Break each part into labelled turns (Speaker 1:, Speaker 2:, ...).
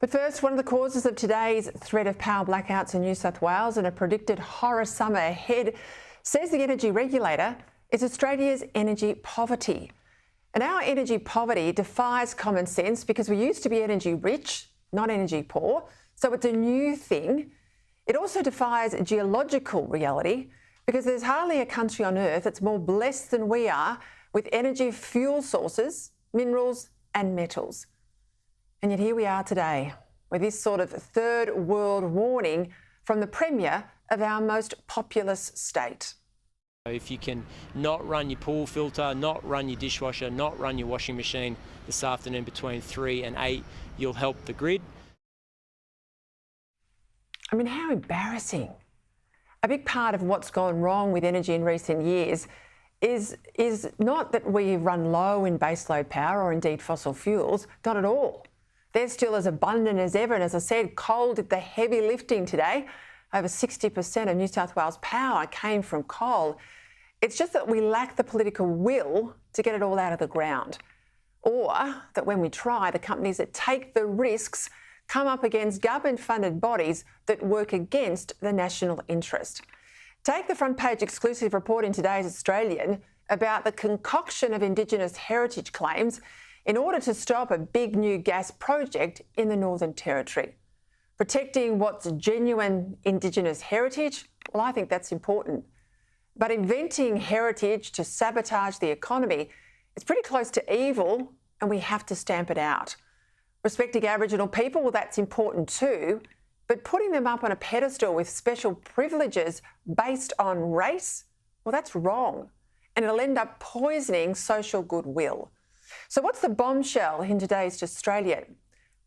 Speaker 1: But first, one of the causes of today's threat of power blackouts in New South Wales and a predicted horror summer ahead, says the energy regulator, is Australia's energy poverty. And our energy poverty defies common sense because we used to be energy rich, not energy poor, so it's a new thing. It also defies geological reality because there's hardly a country on earth that's more blessed than we are with energy fuel sources, minerals and metals. And yet here we are today with this sort of third world warning from the Premier of our most populous state.
Speaker 2: If you can not run your pool filter, not run your dishwasher, not run your washing machine this afternoon between 3 and 8, you'll help the grid.
Speaker 1: I mean, how embarrassing. A big part of what's gone wrong with energy in recent years is not that we run low in baseload power or indeed fossil fuels, not at all. They're still as abundant as ever, and as I said, coal did the heavy lifting today. Over 60% of New South Wales power came from coal. It's just that we lack the political will to get it all out of the ground, or that when we try, the companies that take the risks come up against government-funded bodies that work against the national interest. Take the front page exclusive report in today's Australian about the concoction of Indigenous heritage claims in order to stop a big new gas project in the Northern Territory. Protecting what's genuine Indigenous heritage, well, I think that's important. But inventing heritage to sabotage the economy is pretty close to evil, and we have to stamp it out. Respecting Aboriginal people, well, that's important too, but putting them up on a pedestal with special privileges based on race, well, that's wrong, and it'll end up poisoning social goodwill. So what's the bombshell in today's Australian?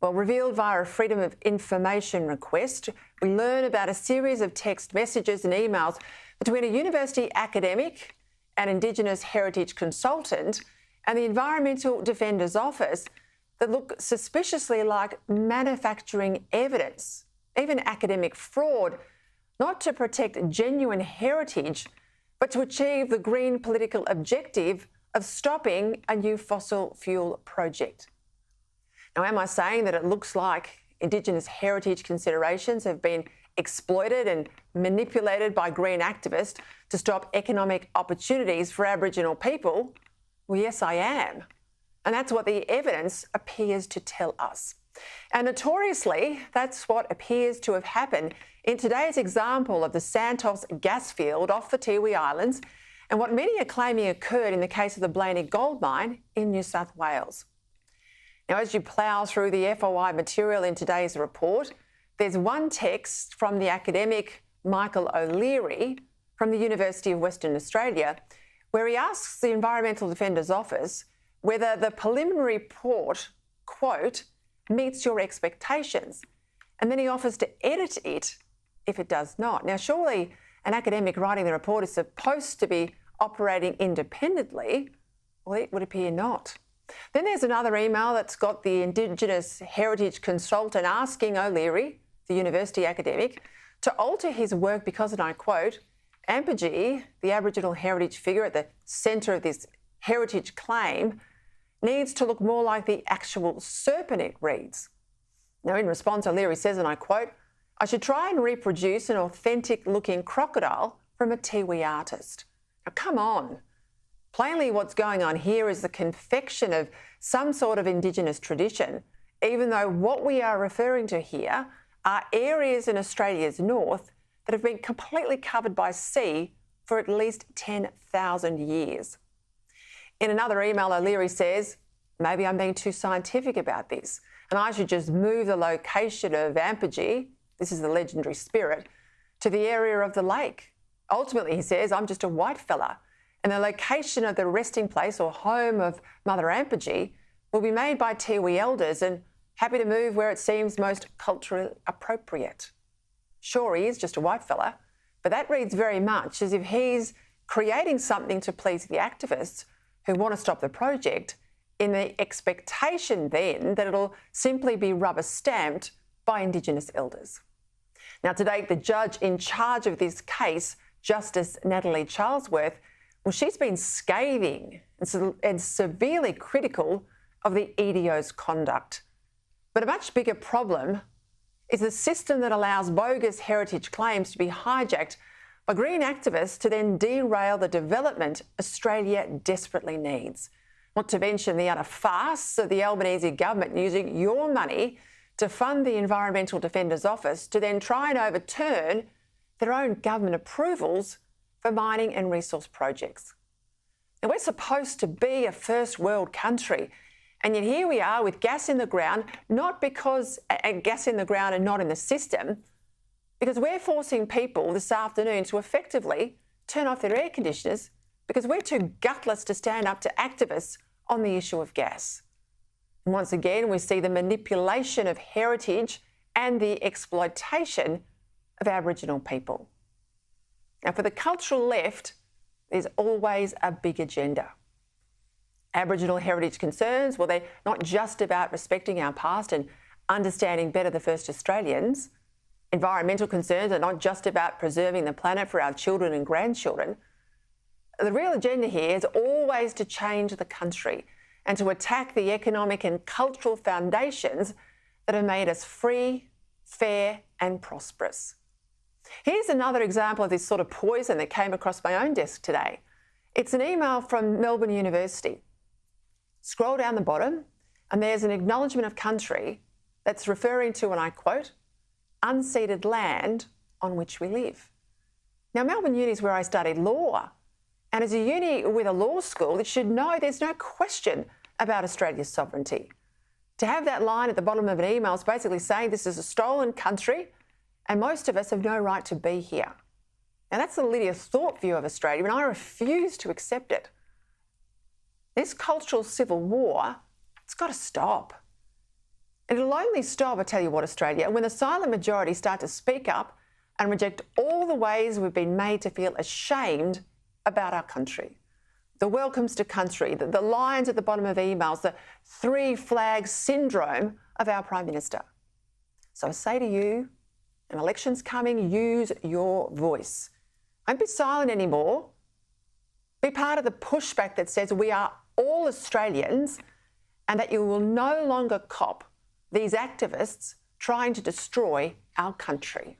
Speaker 1: Well, revealed via a Freedom of Information request, we learn about a series of text messages and emails between a university academic, an Indigenous heritage consultant, and the Environmental Defender's Office that look suspiciously like manufacturing evidence, even academic fraud, not to protect genuine heritage, but to achieve the green political objective of stopping a new fossil fuel project. Now, am I saying that it looks like Indigenous heritage considerations have been exploited and manipulated by green activists to stop economic opportunities for Aboriginal people? Well, yes, I am. And that's what the evidence appears to tell us. And notoriously, that's what appears to have happened in today's example of the Santos gas field off the Tiwi Islands and what many are claiming occurred in the case of the Blaney gold mine in New South Wales. Now, as you plough through the FOI material in today's report, there's one text from the academic Michael O'Leary from the University of Western Australia, where he asks the Environmental Defender's Office whether the preliminary report, quote, meets your expectations, and then he offers to edit it if it does not. Now, surely an academic writing the report is supposed to be operating independently. Well, it would appear not. Then there's another email that's got the Indigenous heritage consultant asking O'Leary, the university academic, to alter his work because, and I quote, Ampegi, the Aboriginal heritage figure at the centre of this heritage claim, needs to look more like the actual serpent, it reads. Now, in response, O'Leary says, and I quote, I should try and reproduce an authentic-looking crocodile from a Tiwi artist. Now, come on. Plainly, what's going on here is the confection of some sort of Indigenous tradition, even though what we are referring to here are areas in Australia's north that have been completely covered by sea for at least 10,000 years. In another email, O'Leary says, maybe I'm being too scientific about this, and I should just move the location of Ampegi, this is the legendary spirit, to the area of the lake. Ultimately, he says, I'm just a white fella, and the location of the resting place or home of Mother Ampegi will be made by Tiwi elders and happy to move where it seems most culturally appropriate. Sure, he is just a white fella, but that reads very much as if he's creating something to please the activists who want to stop the project in the expectation then that it'll simply be rubber stamped by Indigenous elders. Now, to date, the judge in charge of this case, Justice Natalie Charlesworth, well, she's been scathing and severely critical of the EDO's conduct. But a much bigger problem is the system that allows bogus heritage claims to be hijacked by green activists to then derail the development Australia desperately needs. Not to mention the utter farce of the Albanese government using your money to fund the Environmental Defender's Office to then try and overturn their own government approvals for mining and resource projects. Now, we're supposed to be a first world country, and yet here we are with gas in the ground, not because gas in the ground and not in the system, because we're forcing people this afternoon to effectively turn off their air conditioners because we're too gutless to stand up to activists on the issue of gas. And once again, we see the manipulation of heritage and the exploitation of Aboriginal people. Now, for the cultural left, there's always a big agenda. Aboriginal heritage concerns, well, they're not just about respecting our past and understanding better the first Australians. Environmental concerns are not just about preserving the planet for our children and grandchildren. The real agenda here is always to change the country and to attack the economic and cultural foundations that have made us free, fair and prosperous. Here's another example of this sort of poison that came across my own desk today. It's an email from Melbourne University. Scroll down the bottom and there's an acknowledgement of country that's referring to, and I quote, unceded land on which we live. Now, Melbourne Uni is where I studied law. And as a uni with a law school, it should know there's no question about Australia's sovereignty. To have that line at the bottom of an email is basically saying this is a stolen country and most of us have no right to be here. Now, that's the Lydia Thorpe view of Australia, and I refuse to accept it. This cultural civil war, it's got to stop. And it'll only stop, I tell you what, Australia, when the silent majority start to speak up and reject all the ways we've been made to feel ashamed about our country. The welcomes to country, the lines at the bottom of emails, the three flags syndrome of our Prime Minister. So I say to you, an election's coming, use your voice. Don't be silent anymore. Be part of the pushback that says we are all Australians and that you will no longer cop these activists trying to destroy our country.